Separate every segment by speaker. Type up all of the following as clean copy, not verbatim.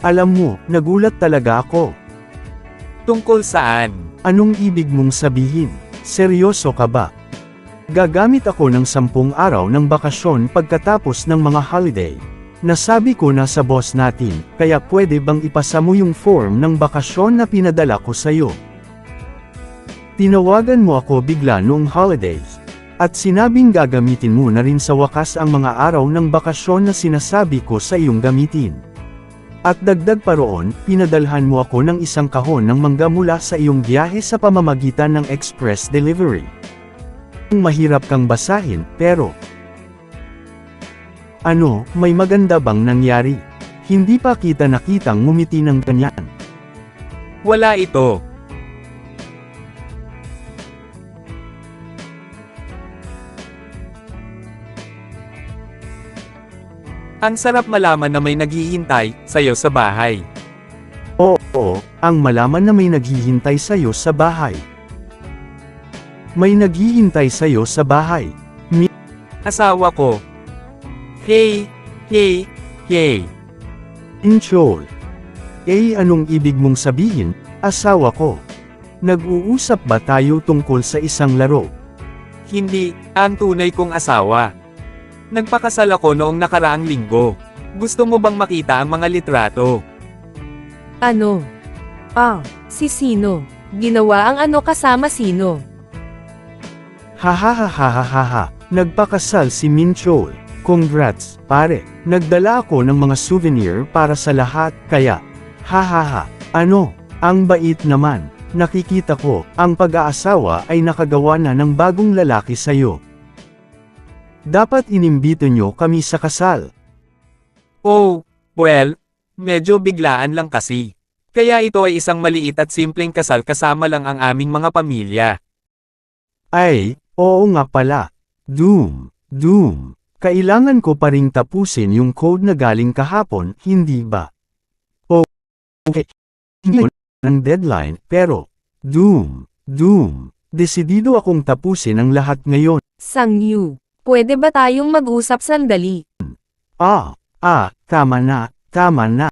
Speaker 1: Alam mo, nagulat talaga ako.
Speaker 2: Tungkol saan?
Speaker 1: Anong ibig mong sabihin? Seryoso ka ba? Gagamit ako ng 10 araw ng bakasyon pagkatapos ng mga holiday. Nasabi ko na sa boss natin, kaya pwede bang ipasa mo yung form ng bakasyon na pinadala ko sa'yo? Tinawagan mo ako bigla noong holidays. At sinabing gagamitin mo na rin sa wakas ang mga araw ng bakasyon na sinasabi ko sa iyong gamitin. At dagdag pa roon, pinadalhan mo ako ng isang kahon ng mangga mula sa iyong biyahe sa pamamagitan ng express delivery. Mahirap kang basahin, pero ano, may maganda bang nangyari? Hindi pa kita nakitang ngumiti ng ganyan.
Speaker 2: Wala ito. Ang sarap malaman na may naghihintay sa'yo sa bahay.
Speaker 1: Oo, ang malaman na may naghihintay sa'yo sa bahay. May naghihintay sa'yo sa bahay.
Speaker 2: Asawa ko. Hey, hey, hey.
Speaker 1: Inchol. Anong ibig mong sabihin, asawa ko? Nag-uusap ba tayo tungkol sa isang laro?
Speaker 2: Hindi, ang tunay kong asawa. Nagpakasal ako noong nakaraang linggo. Gusto mo bang makita ang mga litrato?
Speaker 3: Ano? Si sino? Ginawa ang ano kasama sino?
Speaker 1: Hahaha, nagpakasal si Minchol. Congrats, pare. Nagdala ako ng mga souvenir para sa lahat, kaya, hahaha, ano, ang bait naman. Nakikita ko, ang pag-aasawa ay nakagawa na ng bagong lalaki sa'yo. Dapat inimbito nyo kami sa kasal.
Speaker 2: Oh, well, medyo biglaan lang kasi. Kaya ito ay isang maliit at simpleng kasal kasama lang ang aming mga pamilya.
Speaker 1: Ay, oo nga pala. Doom. Kailangan ko pa ring tapusin yung code na galing kahapon, hindi ba? Okay. Hindi ng deadline, pero, Doom. Desidido akong tapusin ang lahat ngayon.
Speaker 3: Sangyu, pwede ba tayong mag-usap sandali?
Speaker 1: Tama na.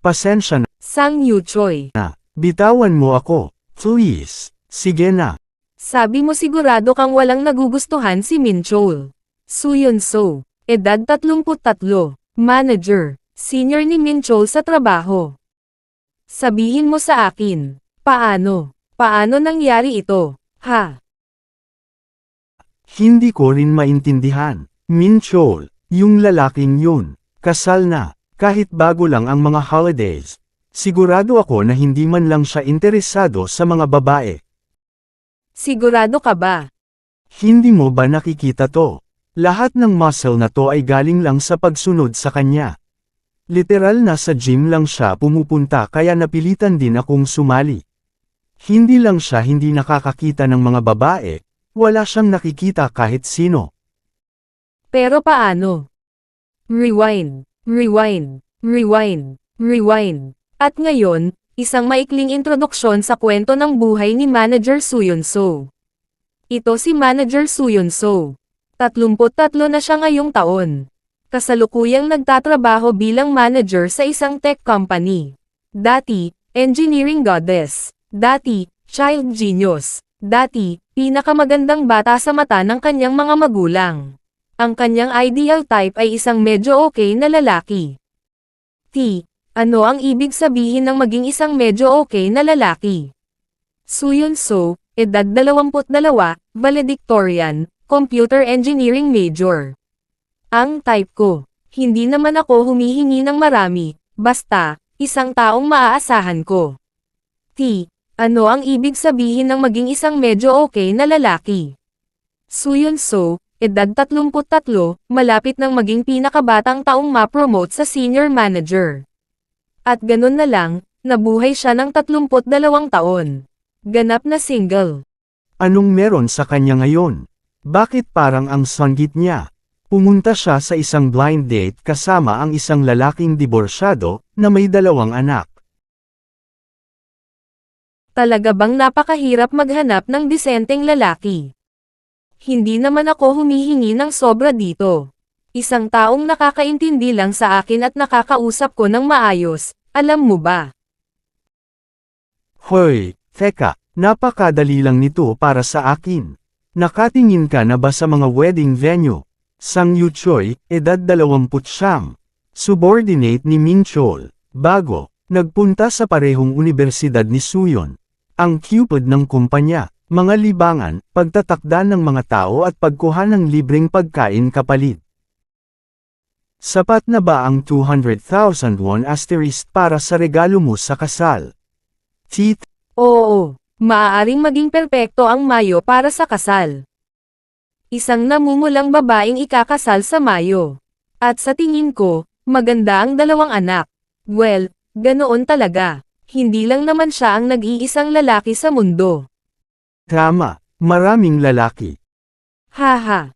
Speaker 1: Pasensya na.
Speaker 3: Sangyu Choi.
Speaker 1: Bitawan mo ako, please. Sige na.
Speaker 3: Sabi mo sigurado kang walang nagugustuhan si Minchol. Suyun-so, edad 33, manager, senior ni Minchol sa trabaho. Sabihin mo sa akin, paano nangyari ito, ha?
Speaker 1: Hindi ko rin maintindihan. Minchol, yung lalaking yun, kasal na, kahit bago lang ang mga holidays. Sigurado ako na hindi man lang siya interesado sa mga babae.
Speaker 3: Sigurado ka ba?
Speaker 1: Hindi mo ba nakikita to? Lahat ng muscle na to ay galing lang sa pagsunod sa kanya. Literal na sa gym lang siya pumupunta kaya napilitan din akong sumali. Hindi lang siya hindi nakakakita ng mga babae, wala siyang nakikita kahit sino.
Speaker 3: Pero paano? Rewind. At ngayon, isang maikling introduksyon sa kwento ng buhay ni Manager Suyun-so. Ito si Manager Suyun-so. 33 na siya ngayong taon. Kasalukuyang nagtatrabaho bilang manager sa isang tech company. Dati, engineering goddess. Dati, child genius. Dati, pinakamagandang bata sa mata ng kanyang mga magulang. Ang kanyang ideal type ay isang medyo okay na lalaki. Ano ang ibig sabihin ng maging isang medyo okay na lalaki? Suyun-so, edad 22, valedictorian, computer engineering major. Ang type ko. Hindi naman ako humihingi ng marami, basta, isang taong maaasahan ko. Ano ang ibig sabihin ng maging isang medyo okay na lalaki? Suyun-so, edad 33, malapit nang maging pinakabatang taong ma-promote sa senior manager. At ganun na lang, nabuhay siya ng 32 taon. Ganap na single.
Speaker 1: Anong meron sa kanya ngayon? Bakit parang ang sanggit niya? Pumunta siya sa isang blind date kasama ang isang lalaking diborsyado na may 2 anak.
Speaker 3: Talaga bang napakahirap maghanap ng disenteng lalaki? Hindi naman ako humihingi ng sobra dito. Isang taong nakakaintindi lang sa akin at nakakausap ko ng maayos, alam mo ba?
Speaker 1: Hoy, teka, napakadali lang nito para sa akin. Nakatingin ka na ba sa mga wedding venue? Sang Yu Choi, edad 20. Subordinate ni Min Chol. Bago, nagpunta sa parehong universidad ni Suyon. Ang cupid ng kumpanya, mga libangan, pagtatakda ng mga tao at pagkuha ng libreng pagkain kapalit. Sapat na ba ang 200,000 won asterisk para sa regalo mo sa kasal? Teeth.
Speaker 3: Oo, maaaring maging perpekto ang Mayo para sa kasal. Isang namumulang babaeng ikakasal sa Mayo. At sa tingin ko, maganda ang dalawang anak. Well, ganoon talaga. Hindi lang naman siya ang nag-iisang lalaki sa mundo.
Speaker 1: Tama, maraming lalaki.
Speaker 3: Ha.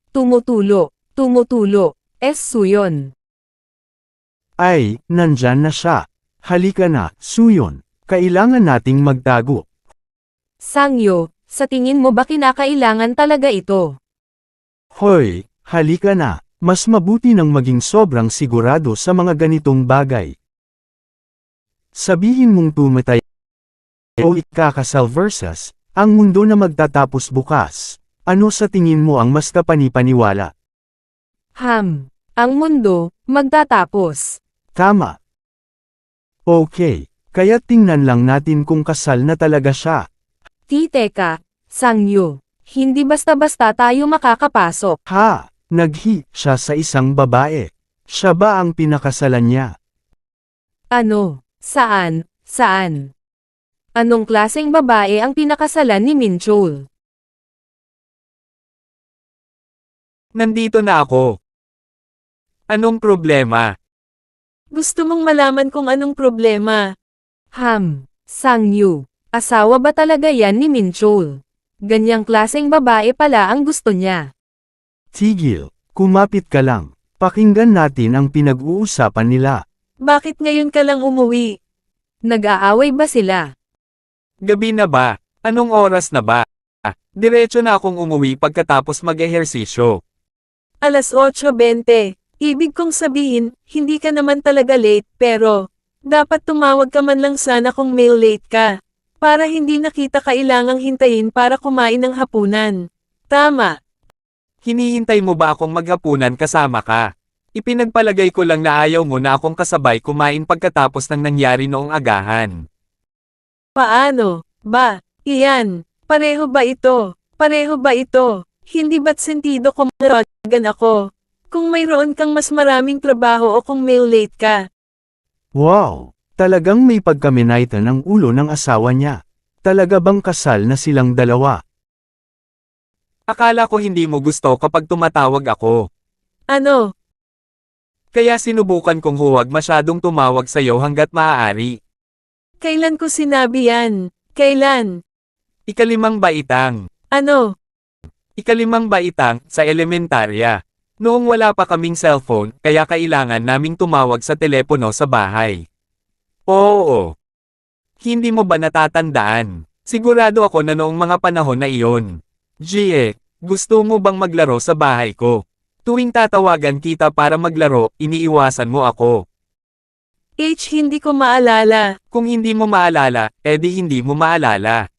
Speaker 3: Tumutulo. Suyon.
Speaker 1: Ay, nandyan na siya. Halika na, Suyon. Kailangan nating magtago.
Speaker 3: Sangyo, sa tingin mo ba kinakailangan talaga ito?
Speaker 1: Hoy, halika na. Mas mabuti nang maging sobrang sigurado sa mga ganitong bagay. Sabihin mong tumatay o ikakasal versus ang mundo na magtatapos bukas. Ano sa tingin mo ang mas kapani-paniwala?
Speaker 3: Ang mundo, magtatapos.
Speaker 1: Tama. Okay, kaya tingnan lang natin kung kasal na talaga siya.
Speaker 3: Teka, Sangyo, hindi basta-basta tayo makakapasok.
Speaker 1: Ha, naghi siya sa isang babae. Siya ba ang pinakasalan niya?
Speaker 3: Ano? Saan? Anong klaseng babae ang pinakasalan ni Min Chol?
Speaker 2: Nandito na ako. Anong problema?
Speaker 3: Gusto mong malaman kung anong problema? Sangyu, asawa ba talaga yan ni Min Chol? Ganyang klaseng babae pala ang gusto niya.
Speaker 1: Tigil, kumapit ka lang. Pakinggan natin ang pinag-uusapan nila.
Speaker 3: Bakit ngayon ka lang umuwi? Nag-aaway ba sila?
Speaker 2: Gabi na ba? Anong oras na ba? Diretso na akong umuwi pagkatapos mag-ehersisyo.
Speaker 3: Alas 8:20. Ibig kong sabihin, hindi ka naman talaga late pero, dapat tumawag ka man lang sana kung may late ka. Para hindi na kita kailangang hintayin para kumain ng hapunan. Tama.
Speaker 2: Hinihintay mo ba akong maghapunan kasama ka? Ipinagpalagay ko lang na ayaw mo na akong kasabay kumain pagkatapos ng nangyari noong agahan.
Speaker 3: Paano? Ba? Iyan. Pareho ba ito? Hindi ba't sentido kung maragan ako? Kung mayroon kang mas maraming trabaho o kung may late ka.
Speaker 1: Wow! Talagang may pagkaminayta ng ulo ng asawa niya. Talaga bang kasal na silang dalawa?
Speaker 2: Akala ko hindi mo gusto kapag tumatawag ako.
Speaker 3: Ano?
Speaker 2: Kaya sinubukan kong huwag masyadong tumawag sa'yo hanggat maaari.
Speaker 3: Kailan ko sinabi yan? Kailan?
Speaker 2: Ikalimang baitang.
Speaker 3: Ano?
Speaker 2: Ikalimang baitang, sa elementarya. Noong wala pa kaming cellphone, kaya kailangan naming tumawag sa telepono sa bahay. Oo. Hindi mo ba natatandaan? Sigurado ako na noong mga panahon na iyon. Jie, gusto mo bang maglaro sa bahay ko? Tuwing tatawagan kita para maglaro, iniiwasan mo ako.
Speaker 3: Hindi ko maalala.
Speaker 2: Kung hindi mo maalala, edi hindi mo maalala.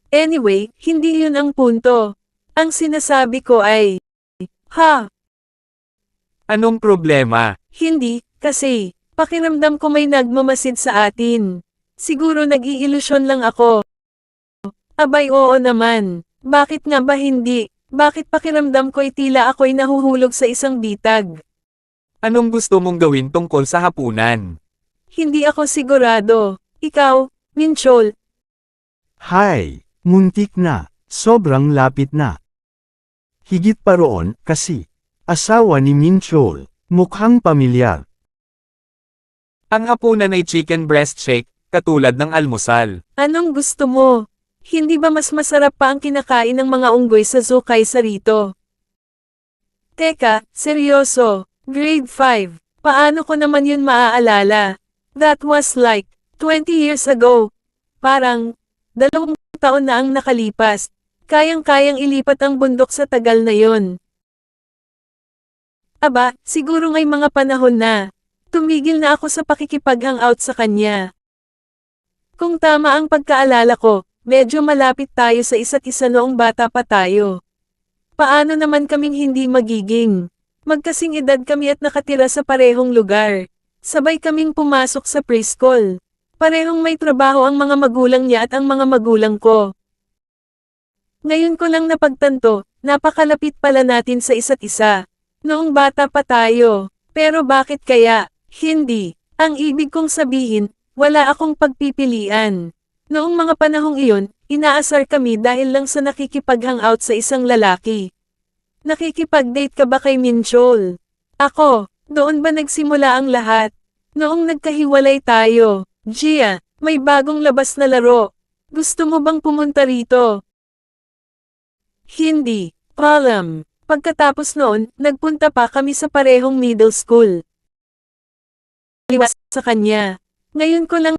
Speaker 3: Anyway, hindi yun ang punto. Ang sinasabi ko ay,
Speaker 2: Anong problema?
Speaker 3: Hindi, kasi, pakiramdam ko may nagmamasid sa atin. Siguro nag-iilusyon lang ako. Abay oo naman. Bakit nga ba hindi? Bakit pakiramdam ko'y tila ako'y nahuhulog sa isang bitag?
Speaker 2: Anong gusto mong gawin tungkol sa hapunan?
Speaker 3: Hindi ako sigurado. Ikaw, Min Chol.
Speaker 1: Hay! Muntik na. Sobrang lapit na. Higit pa roon, kasi, asawa ni Min Chol, mukhang pamilyar.
Speaker 2: Ang hapunan ay chicken breast shake, katulad ng almusal.
Speaker 3: Anong gusto mo? Hindi ba mas masarap pa ang kinakain ng mga unggoy sa zoo kaysa rito? Teka, seryoso, grade 5, paano ko naman yun maaalala? That was like, 20 years ago. Parang, 2 taon na ang nakalipas. Kayang-kayang ilipat ang bundok sa tagal na yon.
Speaker 4: Aba, siguro nga'y mga panahon na. Tumigil na ako sa pakikipag-hangout sa kanya. Kung tama ang pagkaalala ko, medyo malapit tayo sa isa't isa noong bata pa tayo. Paano naman kaming hindi magiging? Magkasing edad kami at nakatira sa parehong lugar. Sabay kaming pumasok sa preschool. Parehong may trabaho ang mga magulang niya at ang mga magulang ko. Ngayon ko lang napagtanto, napakalapit pala natin sa isa't isa. Noong bata pa tayo. Pero bakit kaya? Hindi. Ang ibig kong sabihin, wala akong pagpipilian. Noong mga panahong iyon, inaasar kami dahil lang sa nakikipag-hangout sa isang lalaki. Nakikipag-date ka ba kay Minchol? Ako, doon ba nagsimula ang lahat? Noong nagkahiwalay tayo, Gia, may bagong labas na laro. Gusto mo bang pumunta rito? Hindi. Problem. Pagkatapos noon, nagpunta pa kami sa parehong middle school. Iwas sa kanya. Ngayon ko lang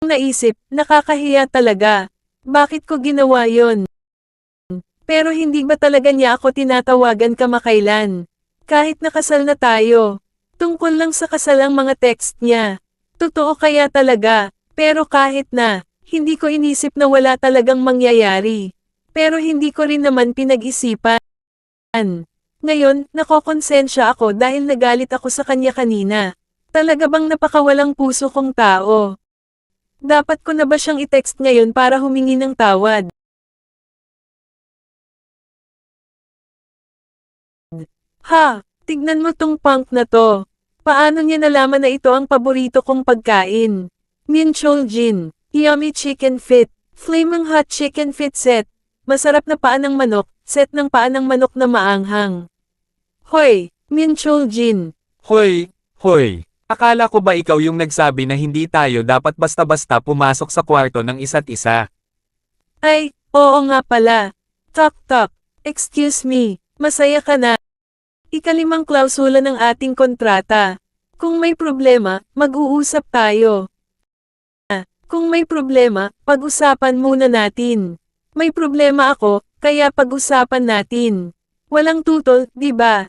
Speaker 4: naisip, nakakahiya talaga. Bakit ko ginawa yon? Pero hindi ba talaga niya ako tinatawagan kamakailan? Kahit nakasal na tayo. Tungkol lang sa kasal ang mga text niya. Totoo kaya talaga, pero kahit na, hindi ko inisip na wala talagang mangyayari. Pero hindi ko rin naman pinag-isipan. Ngayon, nakokonsensya ako dahil nagalit ako sa kanya kanina. Talaga bang napakawalang puso kong tao? Dapat ko na ba siyang i-text ngayon para humingi ng tawad? Ha, tignan mo tong punk na to. Paano niya nalaman na ito ang paborito kong pagkain? Minchol Jin, Yummy Chicken Fit, Flaming Hot Chicken Fit Set, masarap na paa ng manok, set ng paa ng manok na maanghang. Hoy, Minchol Jin.
Speaker 2: Hoy, hoy. Akala ko ba ikaw yung nagsabi na hindi tayo dapat basta-basta pumasok sa kwarto ng isa't isa?
Speaker 4: Ay, oo nga pala. Tok tok, excuse me, masaya ka na. Ikalimang klausula ng ating kontrata. Kung may problema, mag-uusap tayo. Kung may problema, pag-usapan muna natin. May problema ako, kaya pag-usapan natin. Walang tutol, di ba?